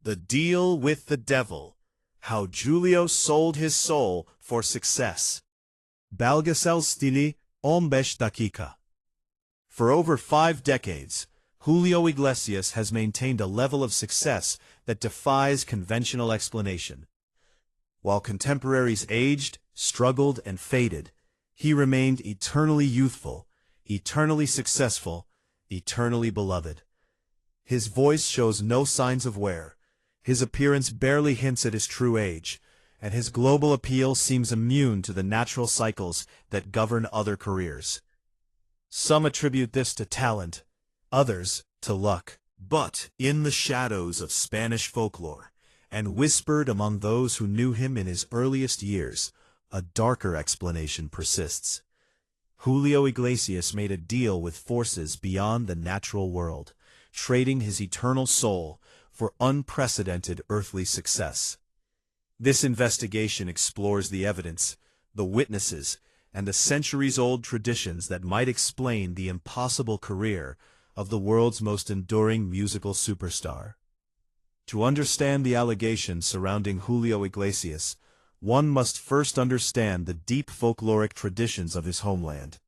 The Deal with the Devil. How Julio Sold His Soul for Success. Belgesel stili 15 dakika. For over 5 decades, Julio Iglesias has maintained a level of success that defies conventional explanation. While contemporaries aged, struggled, and faded, he remained eternally youthful, eternally successful, eternally beloved. His voice shows no signs of wear, his appearance barely hints at his true age, and his global appeal seems immune to the natural cycles that govern other careers. Some attribute this to talent, others to luck. But in the shadows of Spanish folklore, and whispered among those who knew him in his earliest years, a darker explanation persists. Julio Iglesias made a deal with forces beyond the natural world, trading his eternal soul for unprecedented earthly success. This investigation explores the evidence, the witnesses, and the centuries-old traditions that might explain the impossible career of the world's most enduring musical superstar. To understand the allegations surrounding Julio Iglesias, one must first understand the deep folkloric traditions of his homeland.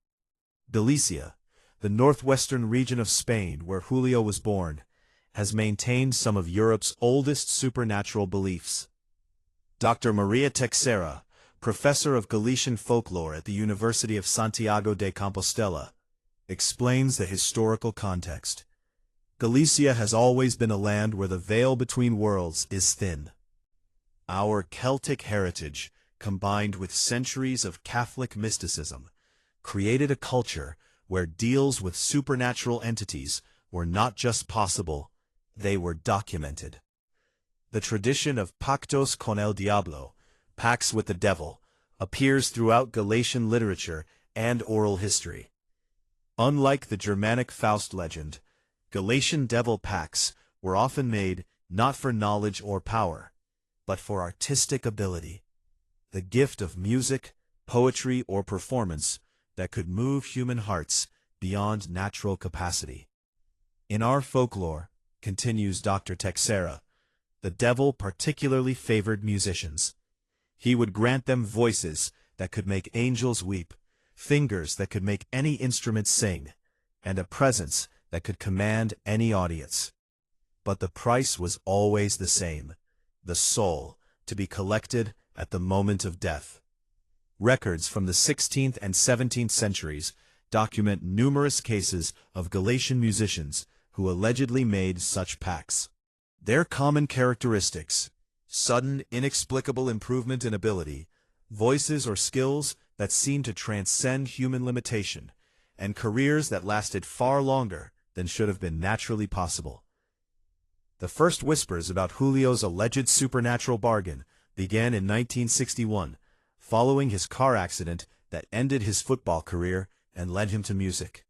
Galicia, the northwestern region of Spain where Julio was born, has maintained some of Europe's oldest supernatural beliefs. Dr. Maria Teixeira, professor of Galician folklore at the University of Santiago de Compostela, explains the historical context. Galicia has always been a land where the veil between worlds is thin. Our Celtic heritage, combined with centuries of Catholic mysticism, created a culture where deals with supernatural entities were not just possible, they were documented. The tradition of pactos con el diablo, pacts with the devil, appears throughout Galician literature and oral history. Unlike the Germanic Faust legend, Galician devil pacts were often made not for knowledge or power, but for artistic ability, the gift of music, poetry, or performance that could move human hearts beyond natural capacity. In our folklore, continues Dr. Teixeira, the devil particularly favored musicians. He would grant them voices that could make angels weep, fingers that could make any instrument sing, and a presence that could command any audience. But the price was always the same, the soul, to be collected at the moment of death. Records from the 16th and 17th centuries document numerous cases of Galician musicians who allegedly made such pacts. Their common characteristics: sudden, inexplicable improvement in ability, voices or skills that seemed to transcend human limitation, and careers that lasted far longer than should have been naturally possible. The first whispers about Julio's alleged supernatural bargain began in 1961, following his car accident that ended his football career and led him to music.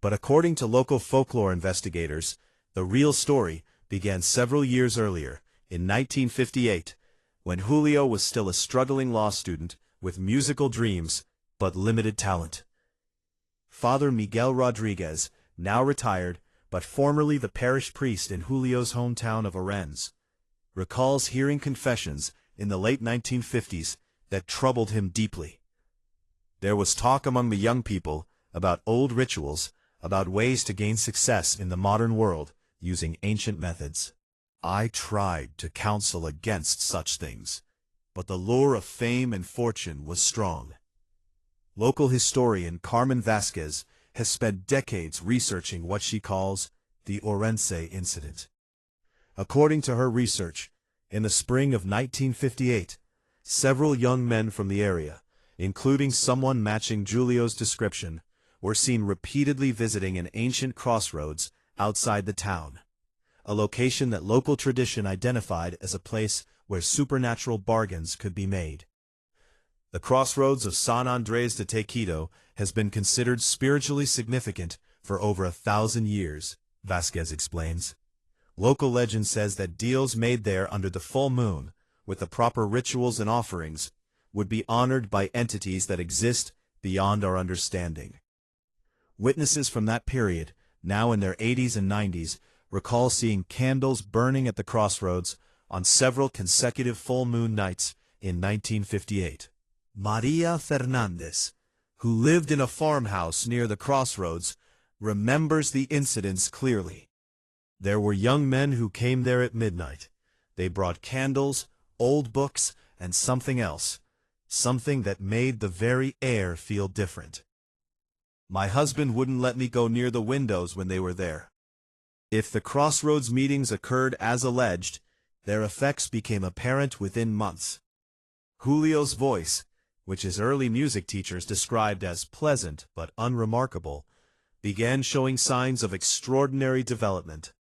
But according to local folklore investigators, the real story began several years earlier, in 1958, when Julio was still a struggling law student with musical dreams but limited talent. Father Miguel Rodriguez, now retired, but formerly the parish priest in Julio's hometown of Orense, recalls hearing confessions in the late 1950s that troubled him deeply. There was talk among the young people about old rituals, about ways to gain success in the modern world using ancient methods. I tried to counsel against such things, but the lure of fame and fortune was strong. Local historian Carmen Vasquez has spent decades researching what she calls the Orense incident. According to her research, in the spring of 1958, several young men from the area, including someone matching Julio's description, were seen repeatedly visiting an ancient crossroads outside the town, a location that local tradition identified as a place where supernatural bargains could be made. The crossroads of San Andrés de Tequito has been considered spiritually significant for over 1,000 years, Vasquez explains. Local legend says that deals made there under the full moon, with the proper rituals and offerings, would be honored by entities that exist beyond our understanding. Witnesses from that period, now in their 80s and 90s, recall seeing candles burning at the crossroads on several consecutive full moon nights in 1958. Maria Fernandez, who lived in a farmhouse near the crossroads, remembers the incidents clearly. There were young men who came there at midnight. They brought candles, old books, and something else, something that made the very air feel different. My husband wouldn't let me go near the windows when they were there. If the crossroads meetings occurred as alleged, their effects became apparent within months. Julio's voice, which his early music teachers described as pleasant but unremarkable, began showing signs of extraordinary development.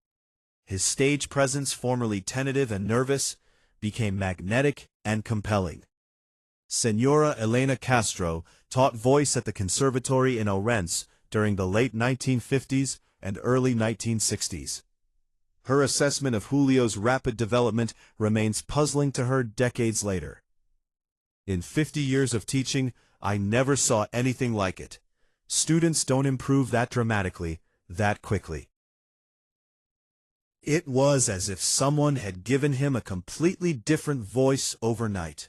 His stage presence, formerly tentative and nervous, became magnetic and compelling. Senora Elena Castro taught voice at the conservatory in Orense during the late 1950s and early 1960s. Her assessment of Julio's rapid development remains puzzling to her decades later. In 50 years of teaching, I never saw anything like it. Students don't improve that dramatically, that quickly. It was as if someone had given him a completely different voice overnight.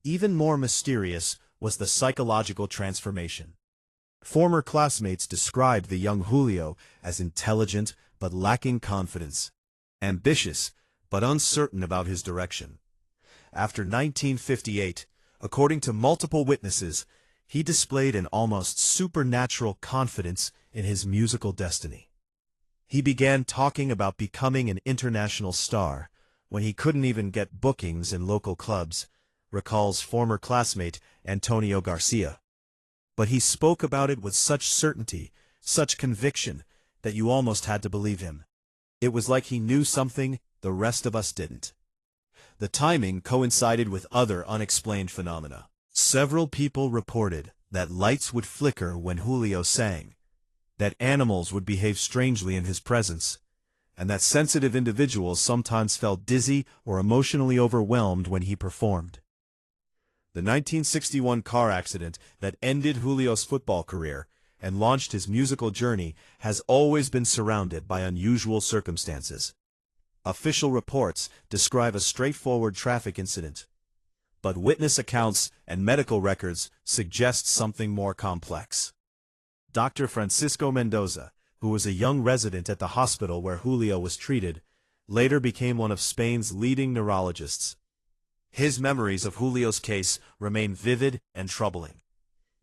Even more mysterious was the psychological transformation. Former classmates described the young Julio as intelligent but lacking confidence, ambitious but uncertain about his direction. After 1958, according to multiple witnesses, he displayed an almost supernatural confidence in his musical destiny. He began talking about becoming an international star when he couldn't even get bookings in local clubs, recalls former classmate Antonio Garcia. But he spoke about it with such certainty, such conviction, that you almost had to believe him. It was like he knew something the rest of us didn't. The timing coincided with other unexplained phenomena. Several people reported that lights would flicker when Julio sang, that animals would behave strangely in his presence, and that sensitive individuals sometimes felt dizzy or emotionally overwhelmed when he performed. The 1961 car accident that ended Julio's football career and launched his musical journey has always been surrounded by unusual circumstances. Official reports describe a straightforward traffic incident, but witness accounts and medical records suggest something more complex. Dr. Francisco Mendoza, who was a young resident at the hospital where Julio was treated, later became one of Spain's leading neurologists. His memories of Julio's case remain vivid and troubling.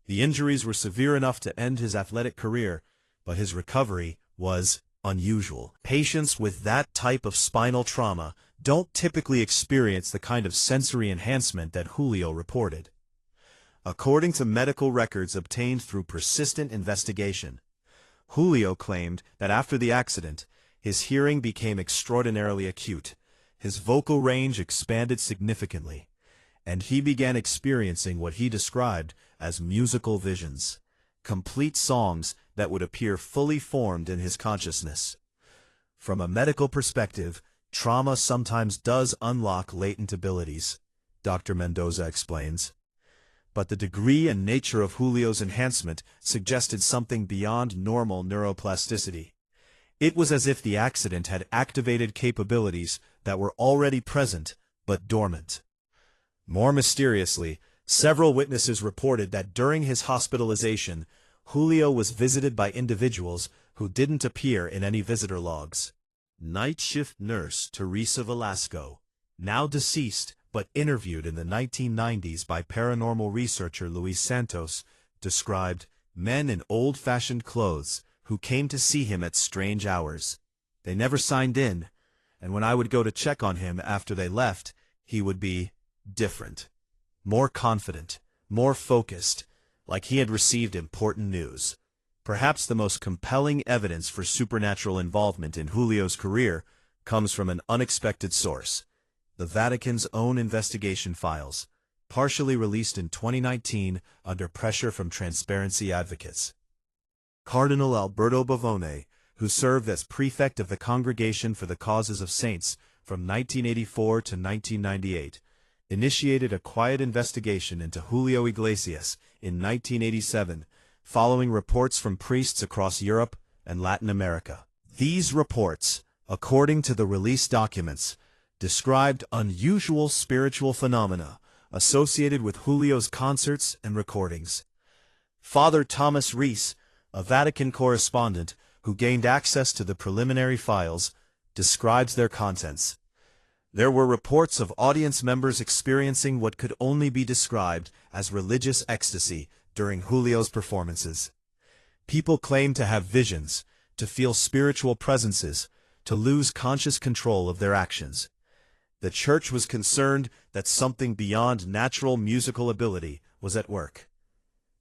The injuries were severe enough to end his athletic career, but his recovery was unusual. Patients with that type of spinal trauma don't typically experience the kind of sensory enhancement that Julio reported. According to medical records obtained through persistent investigation, Julio claimed that after the accident, his hearing became extraordinarily acute, his vocal range expanded significantly, and he began experiencing what he described as musical visions, complete songs that would appear fully formed in his consciousness. From a medical perspective, trauma sometimes does unlock latent abilities, Dr. Mendoza explains. But the degree and nature of Julio's enhancement suggested something beyond normal neuroplasticity. It was as if the accident had activated capabilities that were already present but dormant. More mysteriously, several witnesses reported that during his hospitalization, Julio was visited by individuals who didn't appear in any visitor logs. Night shift nurse Teresa Velasco, now deceased but interviewed in the 1990s by paranormal researcher Luis Santos, described men in old-fashioned clothes who came to see him at strange hours. They never signed in, and when I would go to check on him after they left, he would be different, more confident, more focused, like he had received important news. Perhaps the most compelling evidence for supernatural involvement in Julio's career comes from an unexpected source: the Vatican's own investigation files, partially released in 2019 under pressure from transparency advocates. Cardinal Alberto Bavone, who served as prefect of the Congregation for the Causes of Saints from 1984 to 1998, initiated a quiet investigation into Julio Iglesias in 1987, following reports from priests across Europe and Latin America. These reports, according to the release documents, described unusual spiritual phenomena associated with Julio's concerts and recordings. Father Thomas Rees, a Vatican correspondent who gained access to the preliminary files, describes their contents. There were reports of audience members experiencing what could only be described as religious ecstasy during Julio's performances. People claimed to have visions, to feel spiritual presences, to lose conscious control of their actions. The Church was concerned that something beyond natural musical ability was at work.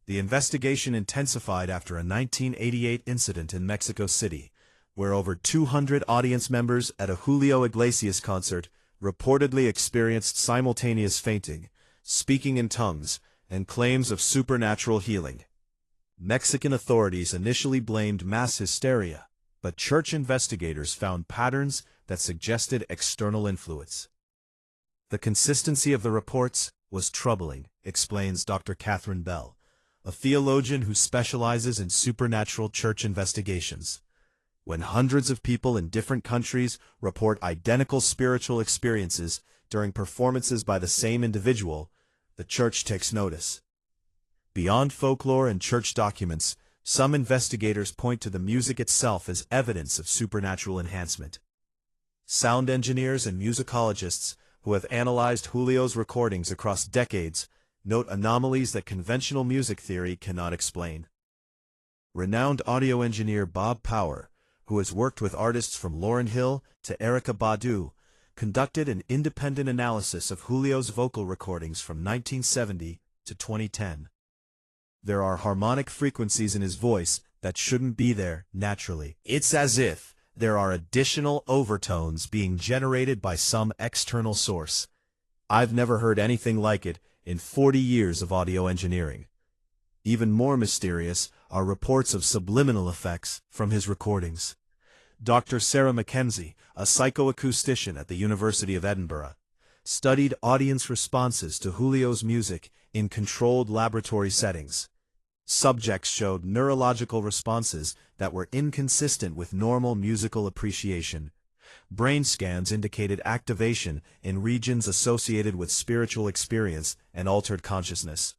The investigation intensified after a 1988 incident in Mexico City, where over 200 audience members at a Julio Iglesias concert reportedly experienced simultaneous fainting, speaking in tongues, and claims of supernatural healing. Mexican authorities initially blamed mass hysteria, but church investigators found patterns that suggested external influence. The consistency of the reports was troubling, explains Dr. Catherine Bell, a theologian who specializes in supernatural church investigations. When hundreds of people in different countries report identical spiritual experiences during performances by the same individual, the Church takes notice. Beyond folklore and church documents, some investigators point to the music itself as evidence of supernatural enhancement. Sound engineers and musicologists who have analyzed Julio's recordings across decades note anomalies that conventional music theory cannot explain. Renowned audio engineer Bob Power, who has worked with artists from Lauryn Hill to Erykah Badu, conducted an independent analysis of Julio's vocal recordings from 1970 to 2010. There are harmonic frequencies in his voice that shouldn't be there naturally. It's as if there are additional overtones being generated by some external source. I've never heard anything like it in 40 years of audio engineering. Even more mysterious are reports of subliminal effects from his recordings. Dr. Sarah Mackenzie, a psychoacoustician at the University of Edinburgh, studied audience responses to Julio's music in controlled laboratory settings. Subjects showed neurological responses that were inconsistent with normal musical appreciation. Brain scans indicated activation in regions associated with spiritual experience and altered consciousness.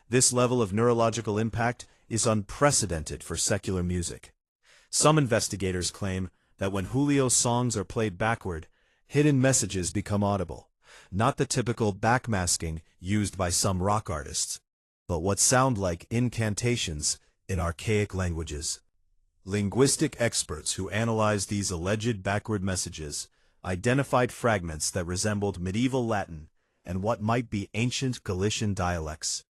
This level of neurological impact is unprecedented for secular music. Some investigators claim that when Julio's songs are played backward, hidden messages become audible, not the typical backmasking used by some rock artists, but what sound like incantations in archaic languages. Linguistic experts who analyzed these alleged backward messages identified fragments that resembled medieval Latin and what might be ancient Galician dialects.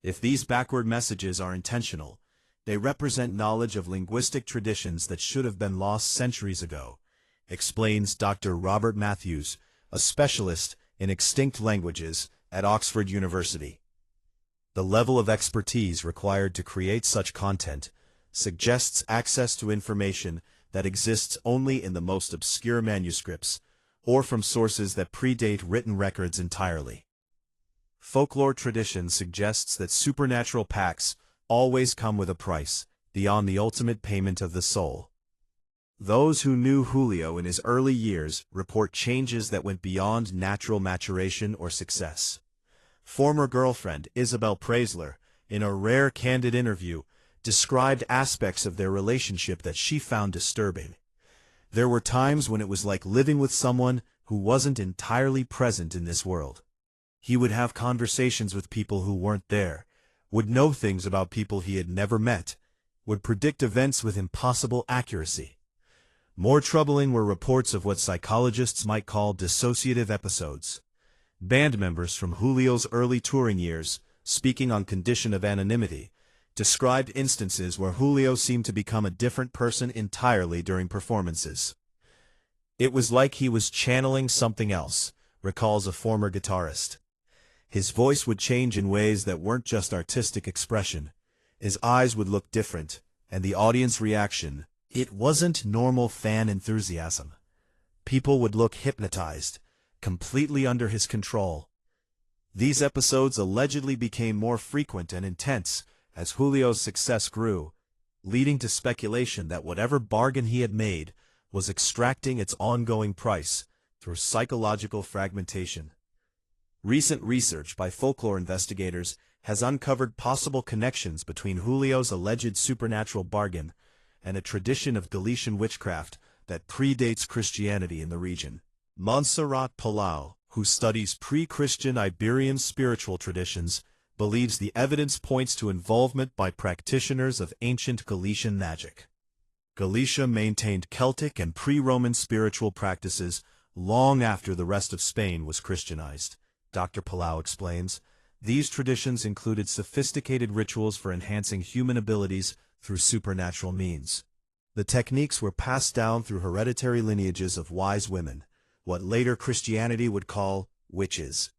If these backward messages are intentional, they represent knowledge of linguistic traditions that should have been lost centuries ago, explains Dr. Robert Matthews, a specialist in extinct languages at Oxford University. The level of expertise required to create such content suggests access to information that exists only in the most obscure manuscripts, or from sources that predate written records entirely. Folklore tradition suggests that supernatural pacts always come with a price, beyond the ultimate payment of the soul. Those who knew Julio in his early years report changes that went beyond natural maturation or success. Former girlfriend Isabel Preisler, in a rare candid interview, described aspects of their relationship that she found disturbing. There were times when it was like living with someone who wasn't entirely present in this world. He would have conversations with people who weren't there, would know things about people he had never met, would predict events with impossible accuracy. More troubling were reports of what psychologists might call dissociative episodes. Band members from Julio's early touring years, speaking on condition of anonymity, described instances where Julio seemed to become a different person entirely during performances. It was like he was channeling something else, recalls a former guitarist. His voice would change in ways that weren't just artistic expression. His eyes would look different, and the audience reaction, it wasn't normal fan enthusiasm. People would look hypnotized, completely under his control. These episodes allegedly became more frequent and intense as Julio's success grew, leading to speculation that whatever bargain he had made was extracting its ongoing price through psychological fragmentation. Recent research by folklore investigators has uncovered possible connections between Julio's alleged supernatural bargain and a tradition of Galician witchcraft that predates Christianity in the region. Montserrat Palau, who studies pre-Christian Iberian spiritual traditions, believes the evidence points to involvement by practitioners of ancient Galician magic. Galicia maintained Celtic and pre-Roman spiritual practices long after the rest of Spain was Christianized. Dr. Palau explains, these traditions included sophisticated rituals for enhancing human abilities through supernatural means. The techniques were passed down through hereditary lineages of wise women, what later Christianity would call witches.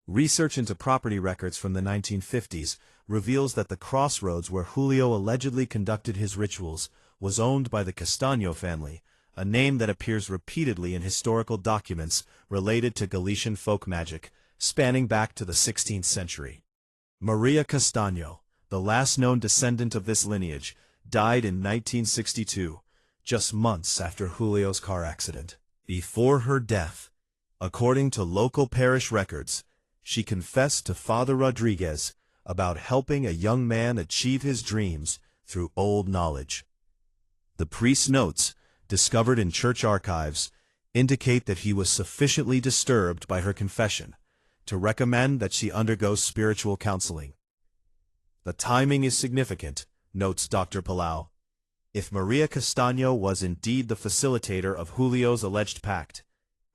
Research into property records from the 1950s reveals that the crossroads where Julio allegedly conducted his rituals was owned by the Castaño family, a name that appears repeatedly in historical documents related to Galician folk magic, spanning back to the 16th century. Maria Castaño, the last known descendant of this lineage, died in 1962, just months after Julio's car accident. Before her death, according to local parish records, she confessed to Father Rodriguez about helping a young man achieve his dreams through old knowledge. The priest's notes, discovered in church archives, indicate that he was sufficiently disturbed by her confession to recommend that she undergo spiritual counseling. The timing is significant, notes Dr. Palau. If Maria Castaño was indeed the facilitator of Julio's alleged pact,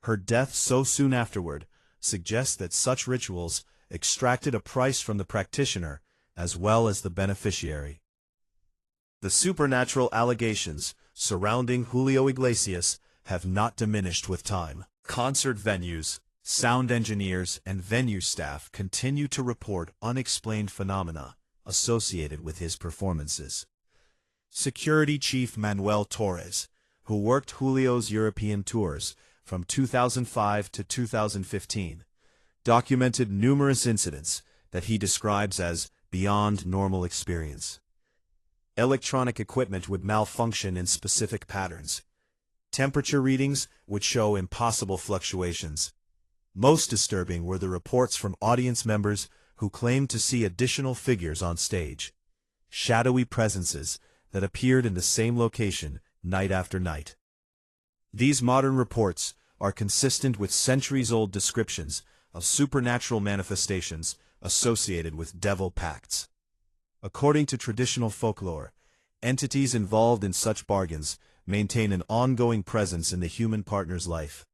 her death so soon afterward suggests that such rituals extracted a price from the practitioner as well as the beneficiary. The supernatural allegations surrounding Julio Iglesias have not diminished with time. Concert venues, sound engineers, and venue staff continue to report unexplained phenomena associated with his performances. Security Chief Manuel Torres, who worked Julio's European tours from 2005 to 2015, documented numerous incidents that he describes as beyond normal experience. Electronic equipment would malfunction in specific patterns. Temperature readings would show impossible fluctuations. Most disturbing were the reports from audience members who claimed to see additional figures on stage, shadowy presences that appeared in the same location night after night. These modern reports are consistent with centuries-old descriptions of supernatural manifestations associated with devil pacts. According to traditional folklore, entities involved in such bargains maintain an ongoing presence in the human partner's life,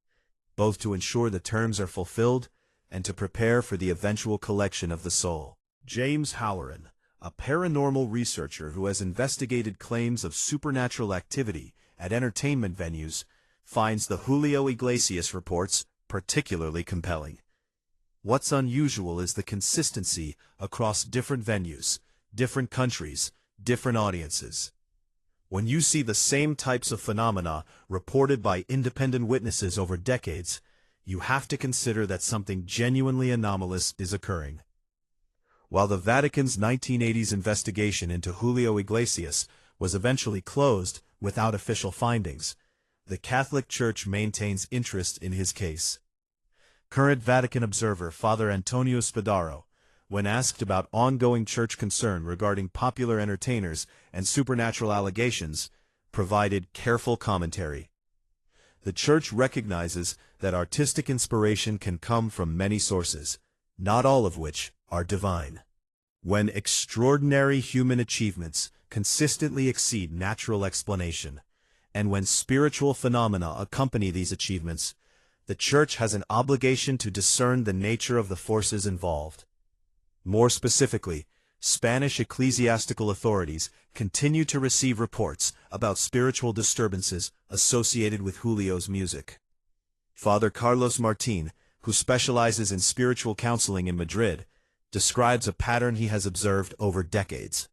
both to ensure the terms are fulfilled and to prepare for the eventual collection of the soul. James Halloran, a paranormal researcher who has investigated claims of supernatural activity at entertainment venues, finds the Julio Iglesias reports particularly compelling. What's unusual is the consistency across different venues, different countries, different audiences. When you see the same types of phenomena reported by independent witnesses over decades, you have to consider that something genuinely anomalous is occurring. While the Vatican's 1980s investigation into Julio Iglesias was eventually closed without official findings, the Catholic Church maintains interest in his case. Current Vatican observer Father Antonio Spadaro, when asked about ongoing church concern regarding popular entertainers and supernatural allegations, provided careful commentary. The Church recognizes that artistic inspiration can come from many sources, not all of which are divine. When extraordinary human achievements consistently exceed natural explanation, and when spiritual phenomena accompany these achievements, the Church has an obligation to discern the nature of the forces involved. More specifically, Spanish ecclesiastical authorities continue to receive reports about spiritual disturbances associated with Julio's music. Father Carlos Martín, who specializes in spiritual counseling in Madrid, describes a pattern he has observed over decades.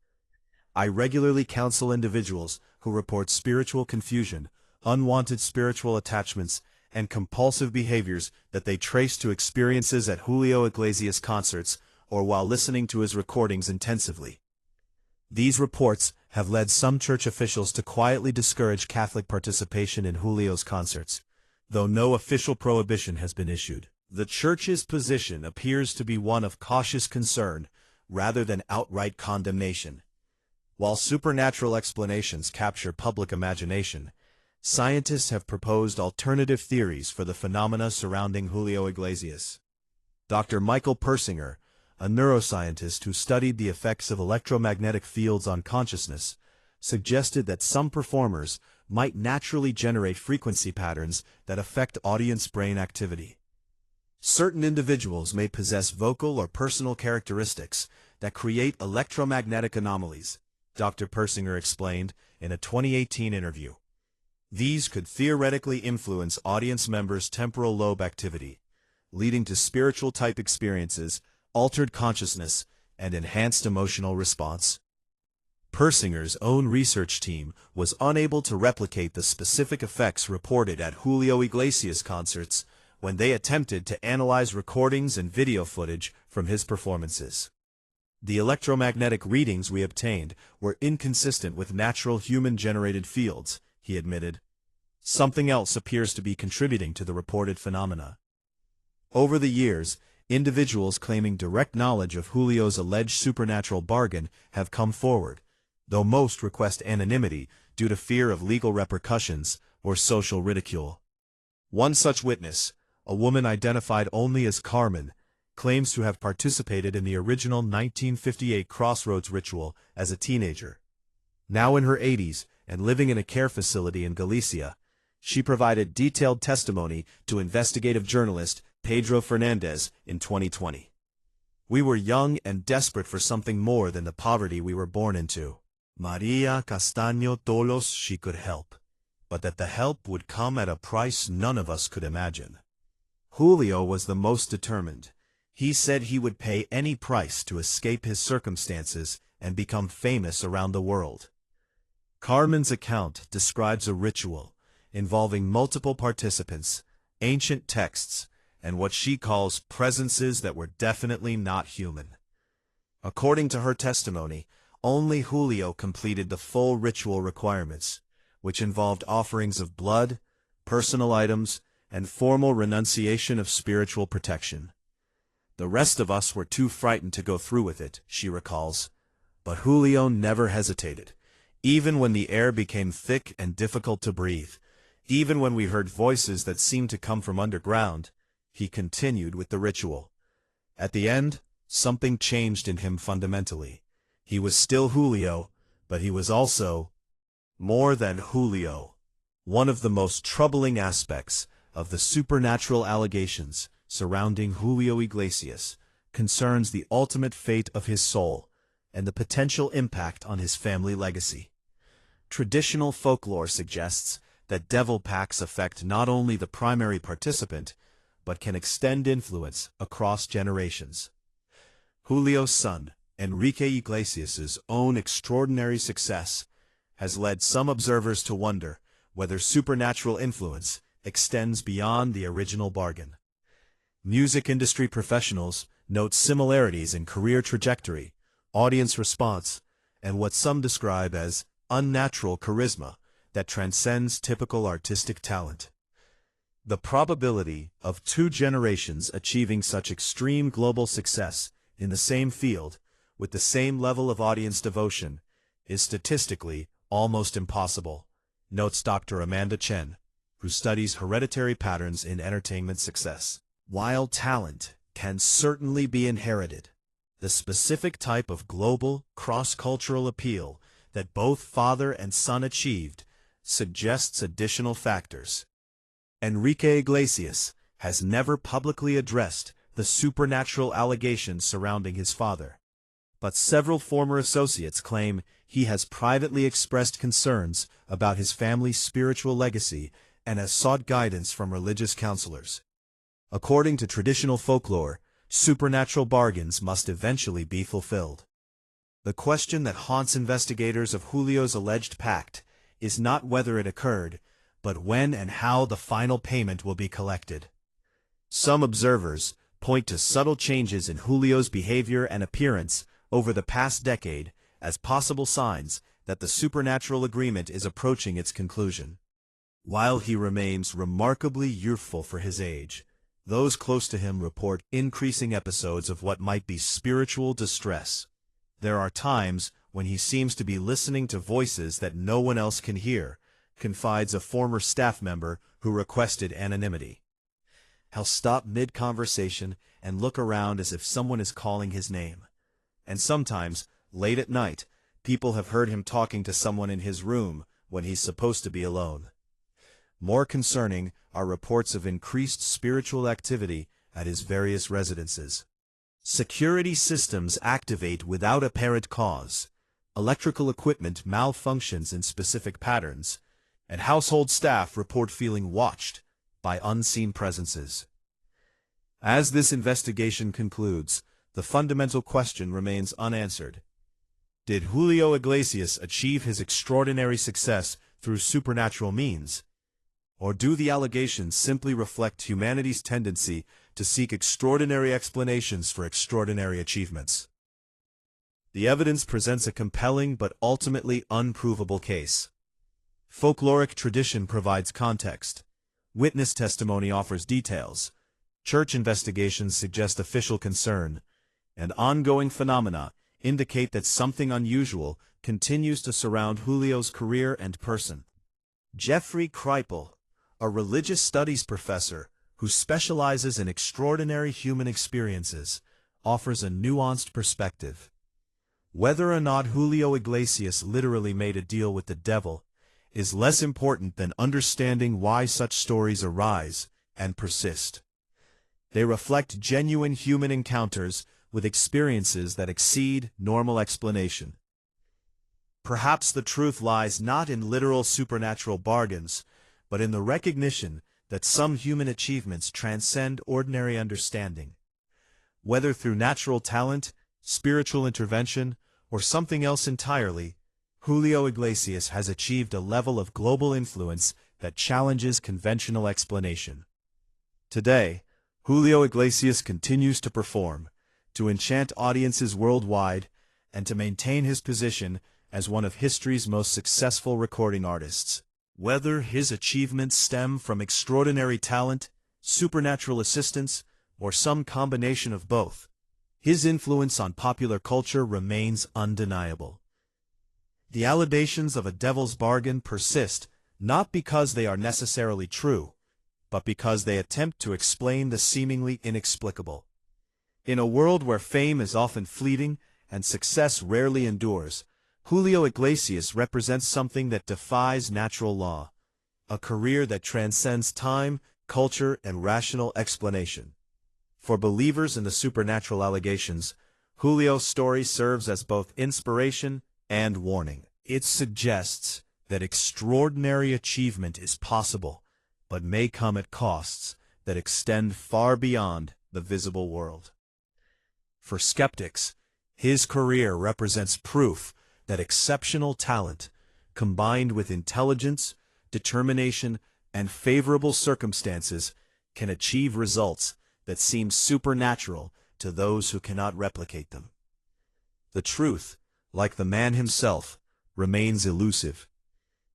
I regularly counsel individuals who report spiritual confusion, unwanted spiritual attachments, and compulsive behaviors that they trace to experiences at Julio Iglesias concerts or while listening to his recordings intensively. These reports have led some church officials to quietly discourage Catholic participation in Julio's concerts, though no official prohibition has been issued. The Church's position appears to be one of cautious concern rather than outright condemnation. While supernatural explanations capture public imagination, scientists have proposed alternative theories for the phenomena surrounding Julio Iglesias. Dr. Michael Persinger, a neuroscientist who studied the effects of electromagnetic fields on consciousness, suggested that some performers might naturally generate frequency patterns that affect audience brain activity. Certain individuals may possess vocal or personal characteristics that create electromagnetic anomalies, Dr. Persinger explained in a 2018 interview. These could theoretically influence audience members' temporal lobe activity, leading to spiritual-type experiences, altered consciousness, and enhanced emotional response. Persinger's own research team was unable to replicate the specific effects reported at Julio Iglesias concerts when they attempted to analyze recordings and video footage from his performances. The electromagnetic readings we obtained were inconsistent with natural human-generated fields, he admitted. Something else appears to be contributing to the reported phenomena. Over the years, individuals claiming direct knowledge of Julio's alleged supernatural bargain have come forward, though most request anonymity due to fear of legal repercussions or social ridicule. One such witness, a woman identified only as Carmen, claims to have participated in the original 1958 Crossroads ritual as a teenager. Now in her 80s and living in a care facility in Galicia, she provided detailed testimony to investigative journalist Pedro Fernandez in 2020. We were young and desperate for something more than the poverty we were born into. Maria Castaño told us she could help, but that the help would come at a price none of us could imagine. Julio was the most determined. He said he would pay any price to escape his circumstances and become famous around the world. Carmen's account describes a ritual involving multiple participants, ancient texts, and what she calls presences that were definitely not human. According to her testimony, only Julio completed the full ritual requirements, which involved offerings of blood, personal items, and formal renunciation of spiritual protection. The rest of us were too frightened to go through with it, she recalls. But Julio never hesitated, even when the air became thick and difficult to breathe, even when we heard voices that seemed to come from underground. He continued with the ritual. At the end, something changed in him fundamentally. He was still Julio, but he was also more than Julio. One of the most troubling aspects of the supernatural allegations surrounding Julio Iglesias concerns the ultimate fate of his soul and the potential impact on his family legacy. Traditional folklore suggests that devil pacts affect not only the primary participant, but can extend influence across generations. Julio's son, Enrique Iglesias's own extraordinary success, has led some observers to wonder whether supernatural influence extends beyond the original bargain. Music industry professionals note similarities in career trajectory, audience response, and what some describe as unnatural charisma that transcends typical artistic talent. The probability of two generations achieving such extreme global success in the same field with the same level of audience devotion is statistically almost impossible, notes Dr. Amanda Chen, who studies hereditary patterns in entertainment success. While talent can certainly be inherited, the specific type of global, cross-cultural appeal that both father and son achieved suggests additional factors. Enrique Iglesias has never publicly addressed the supernatural allegations surrounding his father, but several former associates claim he has privately expressed concerns about his family's spiritual legacy and has sought guidance from religious counselors. According to traditional folklore, supernatural bargains must eventually be fulfilled. The question that haunts investigators of Julio's alleged pact is not whether it occurred, but when and how the final payment will be collected. Some observers point to subtle changes in Julio's behavior and appearance over the past decade as possible signs that the supernatural agreement is approaching its conclusion. While he remains remarkably youthful for his age, those close to him report increasing episodes of what might be spiritual distress. There are times when he seems to be listening to voices that no one else can hear, confides a former staff member who requested anonymity. He'll stop mid-conversation and look around as if someone is calling his name. And sometimes, late at night, people have heard him talking to someone in his room when he's supposed to be alone. More concerning are reports of increased spiritual activity at his various residences. Security systems activate without apparent cause, electrical equipment malfunctions in specific patterns, and household staff report feeling watched by unseen presences. As this investigation concludes, the fundamental question remains unanswered. Did Julio Iglesias achieve his extraordinary success through supernatural means? Or do the allegations simply reflect humanity's tendency to seek extraordinary explanations for extraordinary achievements? The evidence presents a compelling but ultimately unprovable case. Folkloric tradition provides context. Witness testimony offers details. Church investigations suggest official concern. And ongoing phenomena indicate that something unusual continues to surround Julio's career and person. Jeffrey Kripal, a religious studies professor who specializes in extraordinary human experiences, offers a nuanced perspective. Whether or not Julio Iglesias literally made a deal with the devil is less important than understanding why such stories arise and persist. They reflect genuine human encounters with experiences that exceed normal explanation. Perhaps the truth lies not in literal supernatural bargains, but in the recognition that some human achievements transcend ordinary understanding. Whether through natural talent, spiritual intervention, or something else entirely, Julio Iglesias has achieved a level of global influence that challenges conventional explanation. Today, Julio Iglesias continues to perform, to enchant audiences worldwide, and to maintain his position as one of history's most successful recording artists. Whether his achievements stem from extraordinary talent, supernatural assistance, or some combination of both, his influence on popular culture remains undeniable. The allegations of a devil's bargain persist not because they are necessarily true, but because they attempt to explain the seemingly inexplicable. In a world where fame is often fleeting and success rarely endures, Julio Iglesias represents something that defies natural law, a career that transcends time, culture, and rational explanation. For believers in the supernatural allegations, Julio's story serves as both inspiration and warning. It suggests that extraordinary achievement is possible, but may come at costs that extend far beyond the visible world. For skeptics, his career represents proof that exceptional talent, combined with intelligence, determination, and favorable circumstances, can achieve results that seem supernatural to those who cannot replicate them. The truth, like the man himself, remains elusive,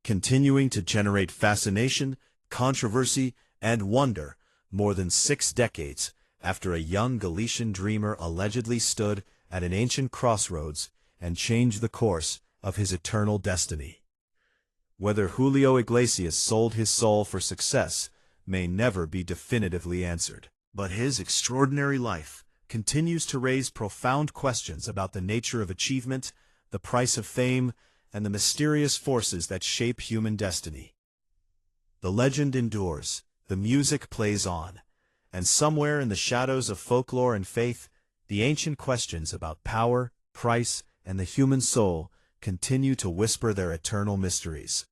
continuing to generate fascination, controversy, and wonder more than 6 decades after a young Galician dreamer allegedly stood at an ancient crossroads and changed the course of his eternal destiny. Whether Julio Iglesias sold his soul for success may never be definitively answered, but his extraordinary life continues to raise profound questions about the nature of achievement, the price of fame, and the mysterious forces that shape human destiny. The legend endures, the music plays on, and somewhere in the shadows of folklore and faith, the ancient questions about power, price, and the human soul continue to whisper their eternal mysteries.